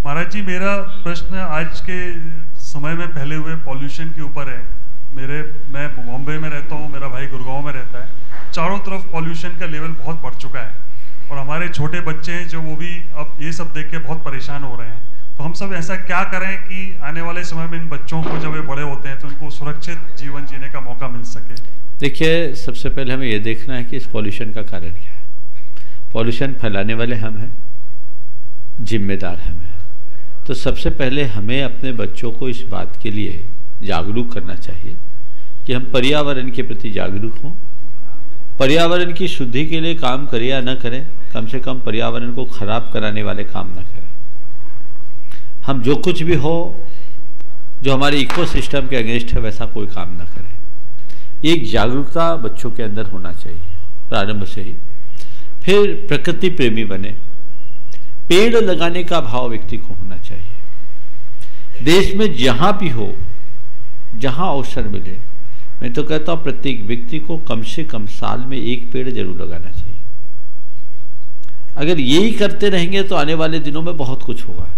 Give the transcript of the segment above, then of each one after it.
महाराज जी, मेरा प्रश्न आज के समय में फैले हुए पॉल्यूशन के ऊपर है। मैं बॉम्बे में रहता हूँ, मेरा भाई गुड़गांव में रहता है। चारों तरफ पॉल्यूशन का लेवल बहुत बढ़ चुका है और हमारे छोटे बच्चे हैं जो वो भी अब ये सब देख के बहुत परेशान हो रहे हैं। तो हम सब ऐसा क्या करें कि आने वाले समय में इन बच्चों को जब ये बड़े होते हैं तो उनको सुरक्षित जीवन जीने का मौका मिल सके? देखिए, सबसे पहले हमें ये देखना है कि इस पॉल्यूशन का कारण क्या है। पॉल्यूशन फैलाने वाले हम हैं, जिम्मेदार हम हैं। तो सबसे पहले हमें अपने बच्चों को इस बात के लिए जागरूक करना चाहिए कि हम पर्यावरण के प्रति जागरूक हों। पर्यावरण की शुद्धि के लिए काम करें या न करें, कम से कम पर्यावरण को खराब कराने वाले काम न करें। हम जो कुछ भी हो जो हमारे इकोसिस्टम के अगेंस्ट है वैसा कोई काम न करें। ये एक जागरूकता बच्चों के अंदर होना चाहिए प्रारंभ से ही। फिर प्रकृति प्रेमी बने, पेड़ लगाने का भाव व्यक्ति को होना चाहिए। देश में जहाँ भी हो, जहाँ अवसर मिले, मैं तो कहता हूँ प्रत्येक व्यक्ति को कम से कम साल में एक पेड़ जरूर लगाना चाहिए। अगर यही करते रहेंगे तो आने वाले दिनों में बहुत कुछ होगा।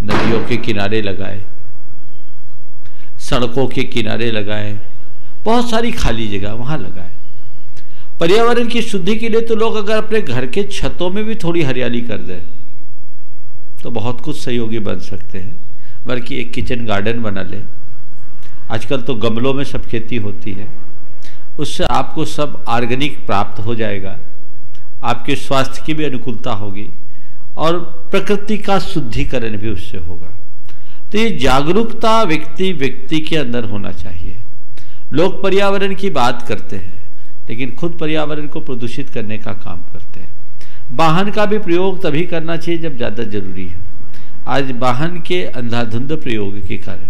नदियों के किनारे लगाए, सड़कों के किनारे लगाए, बहुत सारी खाली जगह वहाँ लगाए। पर्यावरण की शुद्धि के लिए तो लोग अगर अपने घर के छतों में भी थोड़ी हरियाली कर दें तो बहुत कुछ सहयोगी बन सकते हैं। बल्कि एक किचन गार्डन बना ले। आजकल तो गमलों में सब खेती होती है, उससे आपको सब ऑर्गेनिक प्राप्त हो जाएगा, आपके स्वास्थ्य की भी अनुकूलता होगी और प्रकृति का शुद्धिकरण भी उससे होगा। तो ये जागरूकता व्यक्ति के अंदर होना चाहिए। लोग पर्यावरण की बात करते हैं लेकिन खुद पर्यावरण को प्रदूषित करने का काम करते हैं। वाहन का भी प्रयोग तभी करना चाहिए जब ज़्यादा जरूरी है। आज वाहन के अंधाधुंध प्रयोग के कारण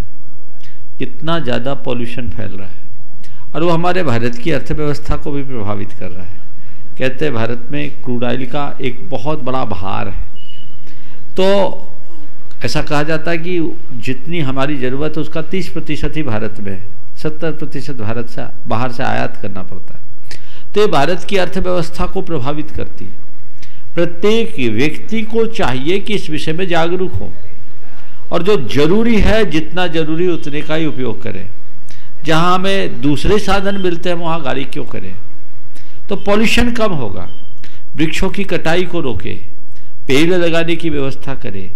कितना ज़्यादा पॉल्यूशन फैल रहा है और वो हमारे भारत की अर्थव्यवस्था को भी प्रभावित कर रहा है। कहते हैं भारत में क्रूड ऑयल का एक बहुत बड़ा भार है। तो ऐसा कहा जाता है कि जितनी हमारी ज़रूरत है उसका 30% ही भारत में है, 70% भारत से बाहर से आयात करना पड़ता है। तो ये भारत की अर्थव्यवस्था को प्रभावित करती है। प्रत्येक व्यक्ति को चाहिए कि इस विषय में जागरूक हो और जो जरूरी है, जितना जरूरी उतने का ही उपयोग करें। जहाँ हमें दूसरे साधन मिलते हैं वहाँ गाड़ी क्यों करें? तो पॉल्यूशन कम होगा। वृक्षों की कटाई को रोके, पेड़ लगाने की व्यवस्था करें,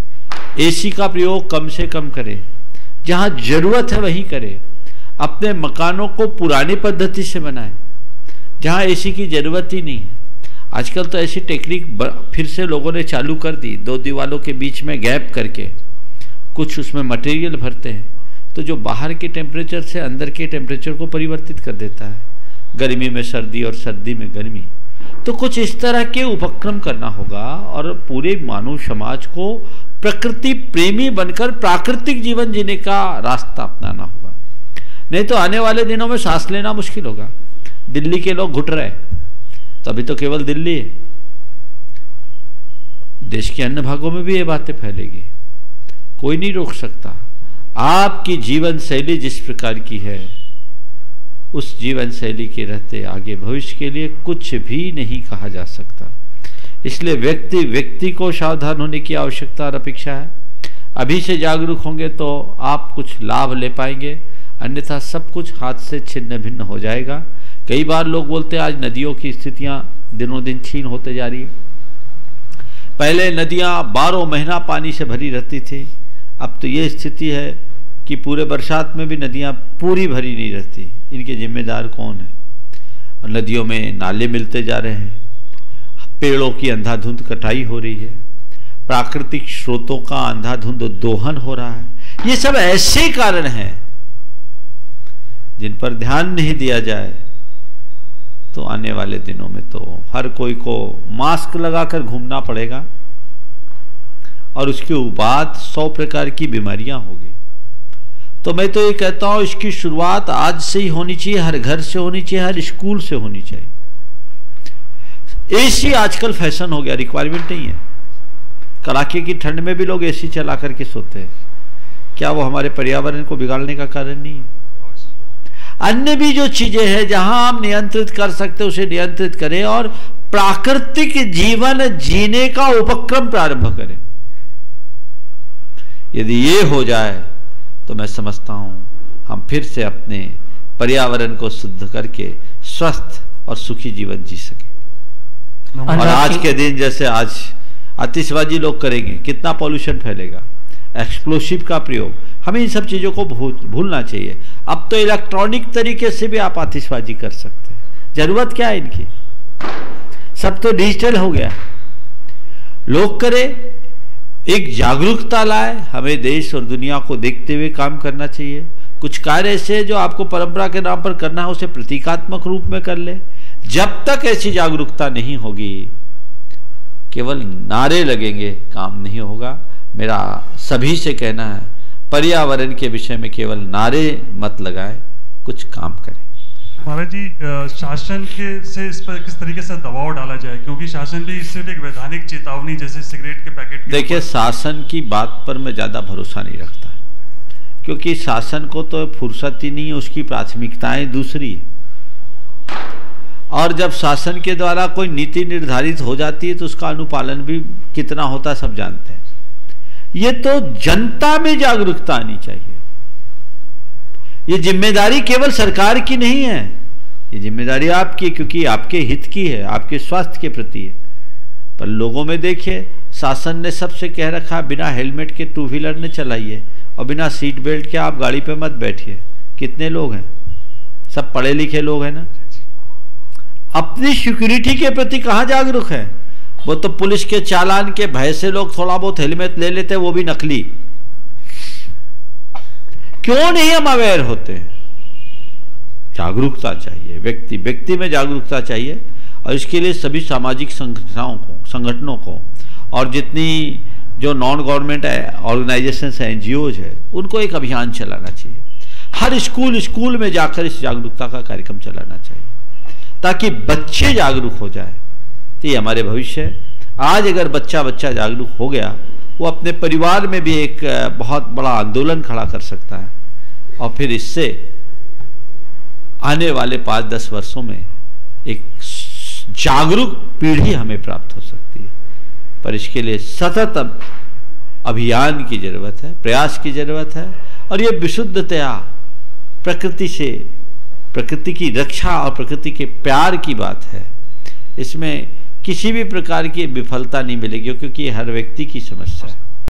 एसी का प्रयोग कम से कम करें, जहाँ जरूरत है वहीं करें। अपने मकानों को पुरानी पद्धति से बनाएं, जहाँ एसी की जरूरत ही नहीं है। आजकल तो ऐसी टेक्निक फिर से लोगों ने चालू कर दी, दो दीवारों के बीच में गैप करके कुछ उसमें मटेरियल भरते हैं तो जो बाहर के टेम्परेचर से अंदर के टेम्परेचर को परिवर्तित कर देता है। गर्मी में सर्दी और सर्दी में गर्मी। तो कुछ इस तरह के उपक्रम करना होगा और पूरे मानव समाज को प्रकृति प्रेमी बनकर प्राकृतिक जीवन जीने का रास्ता अपनाना होगा। नहीं तो आने वाले दिनों में सांस लेना मुश्किल होगा। दिल्ली के लोग घुट रहे, तो अभी तो केवल दिल्ली है, देश के अन्य भागों में भी ये बातें फैलेगी। कोई नहीं रोक सकता। आपकी जीवन शैली जिस प्रकार की है उस जीवन शैली के रहते आगे भविष्य के लिए कुछ भी नहीं कहा जा सकता। इसलिए व्यक्ति को सावधान होने की आवश्यकता और अपेक्षा है। अभी से जागरूक होंगे तो आप कुछ लाभ ले पाएंगे, अन्यथा सब कुछ हाथ से छिन्न भिन्न हो जाएगा। कई बार लोग बोलते हैं आज नदियों की स्थितियां दिनों दिन क्षीण होते जा रही है। पहले नदियां 12 महीना पानी से भरी रहती थी, अब तो ये स्थिति है कि पूरे बरसात में भी नदियां पूरी भरी नहीं रहती। इनके जिम्मेदार कौन है? नदियों में नाले मिलते जा रहे हैं, पेड़ों की अंधाधुंध कटाई हो रही है, प्राकृतिक स्रोतों का अंधाधुंध दोहन हो रहा है। ये सब ऐसे कारण हैं जिन पर ध्यान नहीं दिया जाए तो आने वाले दिनों में तो हर कोई को मास्क लगाकर घूमना पड़ेगा और उसके बाद 100 प्रकार की बीमारियां होगी। तो मैं तो ये कहता हूं इसकी शुरुआत आज से ही होनी चाहिए, हर घर से होनी चाहिए, हर स्कूल से होनी चाहिए। एसी आजकल फैशन हो गया, रिक्वायरमेंट नहीं है। कड़ाके की ठंड में भी लोग एसी चला करके सोते हैं। क्या वो हमारे पर्यावरण को बिगाड़ने का कारण नहीं है? अन्य भी जो चीजें हैं जहां हम नियंत्रित कर सकते हैं उसे नियंत्रित करें और प्राकृतिक जीवन जीने का उपक्रम प्रारंभ करें। यदि ये हो जाए तो मैं समझता हूँ हम फिर से अपने पर्यावरण को शुद्ध करके स्वस्थ और सुखी जीवन जी सके। और आज के दिन जैसे आज आतिशबाजी लोग करेंगे, कितना पॉल्यूशन फैलेगा, एक्सप्लोसिव का प्रयोग, हमें इन सब चीज़ों को भूलना चाहिए। अब तो इलेक्ट्रॉनिक तरीके से भी आप आतिशबाजी कर सकते हैं, जरूरत क्या है इनकी, सब तो डिजिटल हो गया। लोग करें, एक जागरूकता लाए, हमें देश और दुनिया को देखते हुए काम करना चाहिए। कुछ कार्य ऐसे जो आपको परंपरा के नाम पर करना है उसे प्रतीकात्मक रूप में कर ले। जब तक ऐसी जागरूकता नहीं होगी, केवल नारे लगेंगे, काम नहीं होगा। मेरा सभी से कहना है, पर्यावरण के विषय में केवल नारे मत लगाए, कुछ काम करें। महाराज जी, शासन के से इस पर किस तरीके से दबाव डाला जाए, क्योंकि शासन भी सिर्फ एक वैधानिक चेतावनी जैसे सिगरेट के पैकेट, देखिए शासन की बात पर मैं ज़्यादा भरोसा नहीं रखता, क्योंकि शासन को तो फुर्सत ही नहीं है, उसकी प्राथमिकताएं दूसरी है। और जब शासन के द्वारा कोई नीति निर्धारित हो जाती है तो उसका अनुपालन भी कितना होता है सब जानते हैं। ये तो जनता में जागरूकता आनी चाहिए। ये जिम्मेदारी केवल सरकार की नहीं है, ये जिम्मेदारी आपकी, क्योंकि आपके हित की है, आपके स्वास्थ्य के प्रति है। पर लोगों में देखिए, शासन ने सबसे कह रखा बिना हेलमेट के टू व्हीलर न चलाइए और बिना सीट बेल्ट के आप गाड़ी पे मत बैठिए। कितने लोग हैं, सब पढ़े लिखे लोग हैं ना। अपनी सिक्योरिटी के प्रति कहाँ जागरूक है? वो तो पुलिस के चालान के भय से लोग थोड़ा बहुत हेलमेट ले लेते, वो भी नकली। क्यों नहीं हम अवेयर होते हैं? जागरूकता चाहिए, व्यक्ति व्यक्ति में जागरूकता चाहिए। और इसके लिए सभी सामाजिक संगठनों को और जितनी जो नॉन गवर्नमेंट ऑर्गेनाइजेशन है, एनजीओज है, उनको एक अभियान चलाना चाहिए। हर स्कूल में जाकर इस जागरूकता का कार्यक्रम चलाना चाहिए, ताकि बच्चे जागरूक हो जाए। तो ये हमारे भविष्य है। आज अगर बच्चा जागरूक हो गया, वो अपने परिवार में भी एक बहुत बड़ा आंदोलन खड़ा कर सकता है, और फिर इससे आने वाले 5-10 वर्षों में एक जागरूक पीढ़ी हमें प्राप्त हो सकती है। पर इसके लिए सतत अभियान की जरूरत है, प्रयास की जरूरत है। और ये विशुद्धतया प्रकृति से, प्रकृति की रक्षा और प्रकृति के प्यार की बात है। इसमें किसी भी प्रकार की विफलता नहीं मिलेगी, क्योंकि ये हर व्यक्ति की समस्या है।